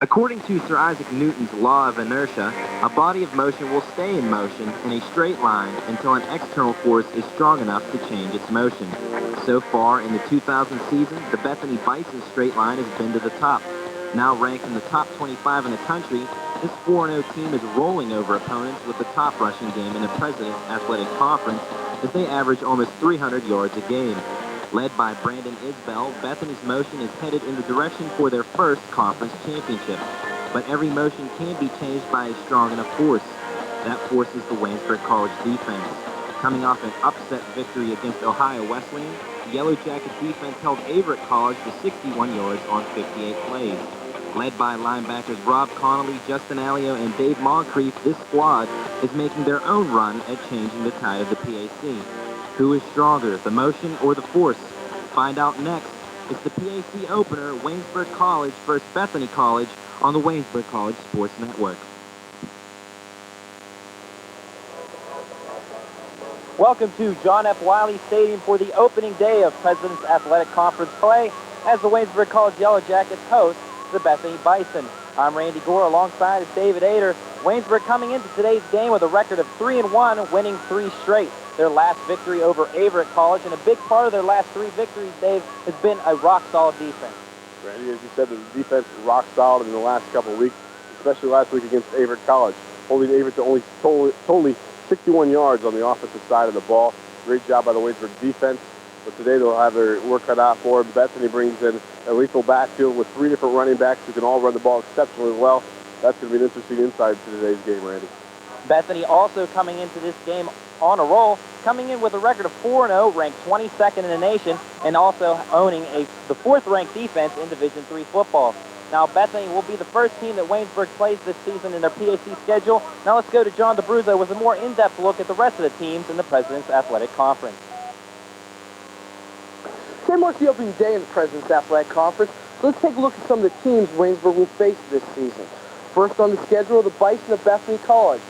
According to Sir Isaac Newton's law of inertia, a body of motion will stay in motion in a straight line until an external force is strong enough to change its motion. So far in the 2000 season, the Bethany Bison's straight line has been to the top. Now ranked in the top 25 in the country, this 4-0 team is rolling over opponents with the top rushing game in the President's Athletic Conference as they average almost 300 yards a game. Led by Brandon Isbell, Bethany's motion is headed in the direction for their first conference championship. But every motion can be changed by a strong enough force. That force is the Waynesburg College defense. Coming off an upset victory against Ohio Wesleyan, the Yellow Jacket defense held Averett College to 61 yards on 58 plays. Led by linebackers Rob Connolly, Justin Alio, and Dave Moncrief, this squad is making their own run at changing the tide of the PAC. Who is stronger, the motion or the force? Find out next. It's the PAC opener, Waynesburg College versus Bethany College on the Waynesburg College Sports Network. Welcome to John F. Wiley Stadium for the opening day of President's Athletic Conference play as the Waynesburg College Yellow Jackets host the Bethany Bison. I'm Randy Gore alongside is David Ader. Waynesburg coming into today's game with a record of 3-1, winning 3 straight. Their last victory over Averett College, and a big part of their last 3 victories, Dave, has been a rock-solid defense. Randy, as you said, the defense is rock solid in the last couple of weeks, especially last week against Averett College, holding Averett to only totally 61 yards on the offensive side of the ball. Great job by the Waynesburg defense, but today they'll have their work cut out for them. Bethany brings in a lethal backfield with 3 different running backs who can all run the ball exceptionally well. That's going to be an interesting insight to today's game, Randy. Bethany also coming into this game on a roll, coming in with a record of 4-0, ranked 22nd in the nation, and also owning the 4th-ranked defense in Division III football. Now, Bethany will be the first team that Waynesburg plays this season in their PAC schedule. Now let's go to John DeBruzzo with a more in-depth look at the rest of the teams in the President's Athletic Conference. Today marks the opening day in the President's Athletic Conference, so let's take a look at some of the teams Waynesburg will face this season. First on the schedule, the Bison of Bethany College.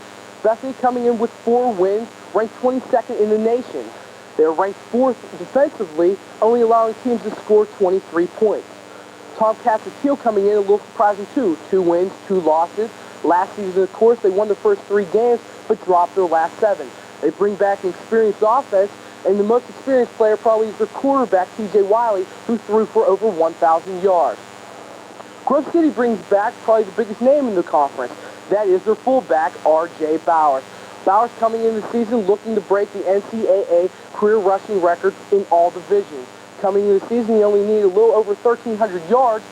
Bethany coming in with 4 wins, ranked 22nd in the nation. They are ranked 4th defensively, only allowing teams to score 23 points. Tomcats of Teal coming in a little surprising too. 2 wins, 2 losses. Last season, of course, they won the first 3 games, but dropped their last 7. They bring back an experienced offense, and the most experienced player probably is their quarterback, T.J. Wiley, who threw for over 1,000 yards. Grove City brings back probably the biggest name in the conference. That is their fullback, R.J. Bowers. Bowers coming in the season looking to break the NCAA career rushing record in all divisions. Coming into the season, he only needed a little over 1,300 yards.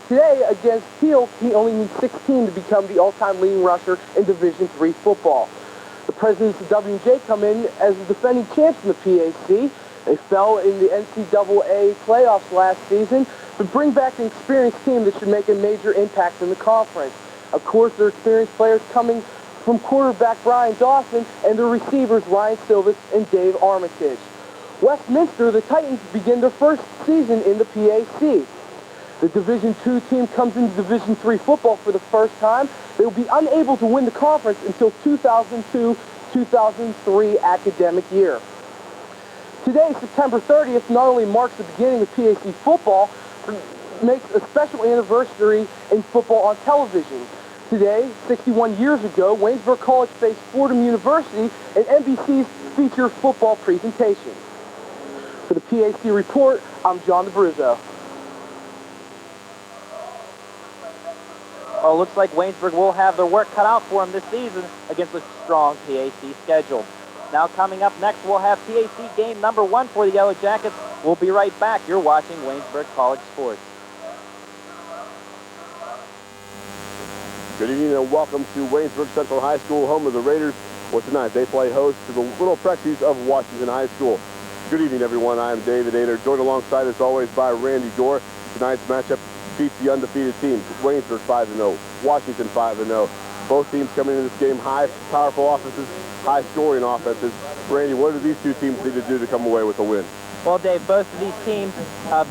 Today against Teal, he only needs 16 to become the all-time leading rusher in Division III football. The Presidents of W&J come in as the defending champs in the PAC. They fell in the NCAA playoffs last season, but bring back an experienced team that should make a major impact in the conference. Of course, their experienced players coming from quarterback Brian Dawson and their receivers Ryan Silvis and Dave Armitage. Westminster, the Titans, begin their first season in the PAC. The Division II team comes into Division III football for the first time. They will be unable to win the conference until 2002-2003 academic year. Today, September 30th, not only marks the beginning of PAC football, but makes a special anniversary in football on television. Today, 61 years ago, Waynesburg College faced Fordham University in NBC's feature football presentation. For the PAC Report, I'm John DeBruzzo. Well, it looks like Waynesburg will have their work cut out for them this season against a strong PAC schedule. Now coming up next, we'll have PAC game number 1 for the Yellow Jackets. We'll be right back. You're watching Waynesburg College Sports. Good evening and welcome to Waynesburg Central High School, home of the Raiders. Well, tonight they play host to the Little Prexies of Washington High School. Good evening, everyone. I am David Ader, joined alongside, as always, by Randy Gore. Tonight's matchup beats the undefeated teams. Waynesburg 5-0, Washington 5-0. Both teams coming into this game high, powerful offenses, high-scoring offenses. Randy, what do these two teams need to do to come away with a win? Well, Dave, both of these teams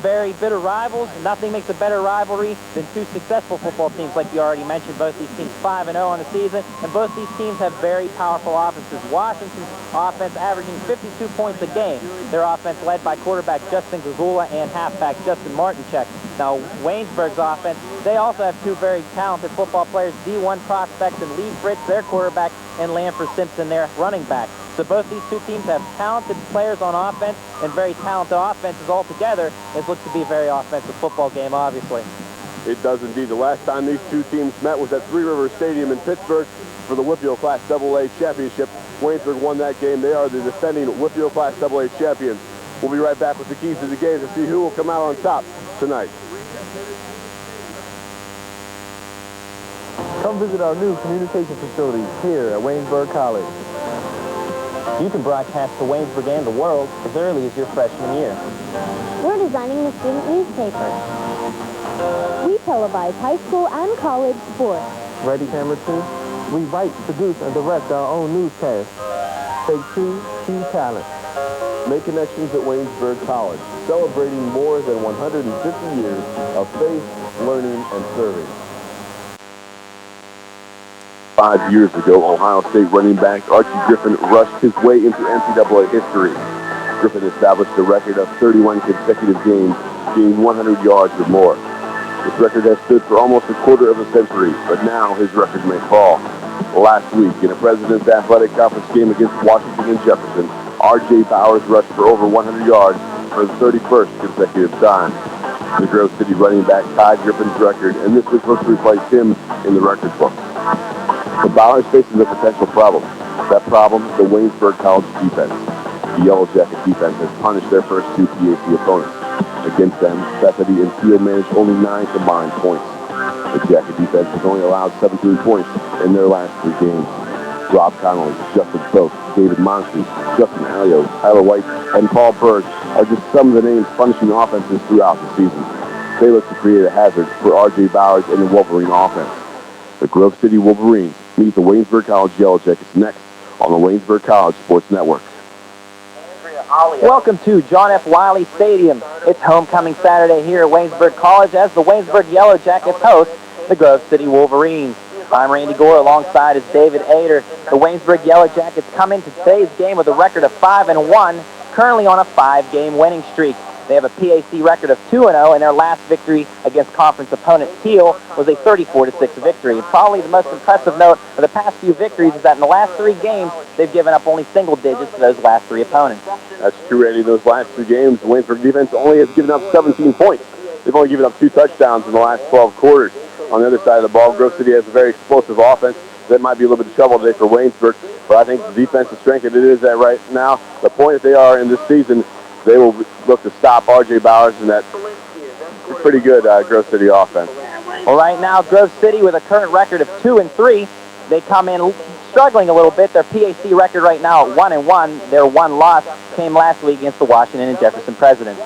very bitter rivals. Nothing makes a better rivalry than two successful football teams, like you already mentioned. Both these teams 5-0 on the season, and both these teams have very powerful offenses. Washington's offense averaging 52 points a game. Their offense led by quarterback Justin Gagula and halfback Justin Martinchek. Now, Waynesburg's offense, they also have two very talented football players, D1 prospects and Lee Fritz, their quarterback, and Lanford Simpson, their running back. So both these two teams have talented players on offense and very talented offenses altogether. It looks to be a very offensive football game, obviously. It does indeed. The last time these two teams met was at Three Rivers Stadium in Pittsburgh for the Whitfield Class AA Championship. Waynesburg won that game. They are the defending Whitfield Class AA champions. We'll be right back with the keys to the game to see who will come out on top tonight. Come visit our new communication facilities here at Waynesburg College. You can broadcast to Waynesburg and the world as early as your freshman year. We're designing the student newspaper. We televise high school and college sports. Ready, camera 2? We write, produce, and direct our own newscast. Take 2, key talent. Make connections at Waynesburg College, celebrating more than 150 years of faith, learning, and serving. 5 years ago, Ohio State running back Archie Griffin rushed his way into NCAA history. Griffin established a record of 31 consecutive games, gaining 100 yards or more. This record has stood for almost a quarter of a century, but now his record may fall. Last week, in a President's Athletic Conference game against Washington and Jefferson, R.J. Bowers rushed for over 100 yards for the 31st consecutive time. The Grove City running back tied Griffin's record, and this week looks to replace him in the record book. But Bowers faces a potential problem. That problem, the Waynesburg College defense. The Yellow Jacket defense has punished their first two PAC opponents. Against them, Bethany and Field managed only 9 combined points. The Jacket defense has only allowed 17 points in their last 3 games. Rob Connolly, Justin Folk, David Moncrief, Justin Alio, Tyler White, and Paul Berg are just some of the names punishing offenses throughout the season. They look to create a hazard for R.J. Bowers and the Wolverine offense. The Grove City Wolverines meet the Waynesburg College Yellow Jackets next on the Waynesburg College Sports Network. Welcome to John F. Wiley Stadium. It's homecoming Saturday here at Waynesburg College as the Waynesburg Yellow Jackets host the Grove City Wolverines. I'm Randy Gore, alongside is David Ader. The Waynesburg Yellow Jackets come into today's game with a record of 5-1, currently on a 5-game winning streak. They have a PAC record of 2-0, and their last victory against conference opponent Teal was a 34-6 victory. And probably the most impressive note of the past few victories is that in the last 3 games, they've given up only single digits to those last 3 opponents. That's true, Randy. Those last 3 games, the Waynesburg defense only has given up 17 points. They've only given up 2 touchdowns in the last 12 quarters. On the other side of the ball, Grove City has a very explosive offense. That might be a little bit of trouble today for Waynesburg, but I think the defensive strength that it is at right now, the point that they are in this season, they will look to stop R.J. Bowers and that pretty good Grove City offense. Well, right now, Grove City with a current record of 2-3. They come in struggling a little bit. Their PAC record right now at 1-1. Their one loss came last week against the Washington and Jefferson Presidents.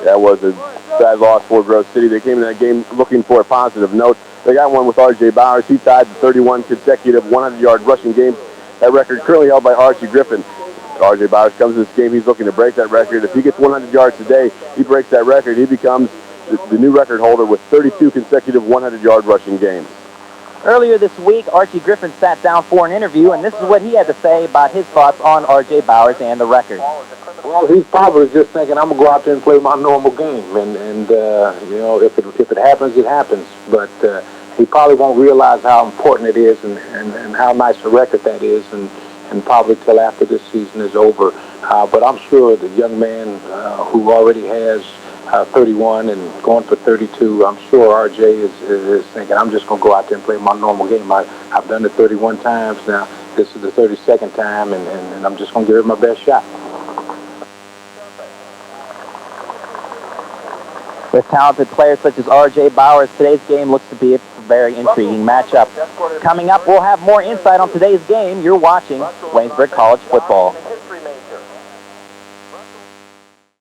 That was a bad loss for Grove City. They came in that game looking for a positive note. They got one with R.J. Bowers. He tied the 31 consecutive 100-yard rushing games. That record currently held by Archie Griffin. R.J. Bowers comes to this game. He's looking to break that record. If he gets 100 yards today, he breaks that record. He becomes the new record holder with 32 consecutive 100-yard rushing games. Earlier this week, Archie Griffin sat down for an interview, and this is what he had to say about his thoughts on R.J. Bowers and the record. Well, he's probably just thinking, I'm going to go out there and play my normal game. And you know, if it happens, it happens. But he probably won't realize how important it is and how nice a record that is, and probably till after this season is over. But I'm sure the young man who already has 31 and going for 32, I'm sure RJ is thinking, I'm just going to go out there and play my normal game. I've done it 31 times now. This is the 32nd time, and I'm just going to give it my best shot. With talented players such as R.J. Bowers, today's game looks to be a very intriguing matchup. Coming up, we'll have more insight on today's game. You're watching Waynesburg College football.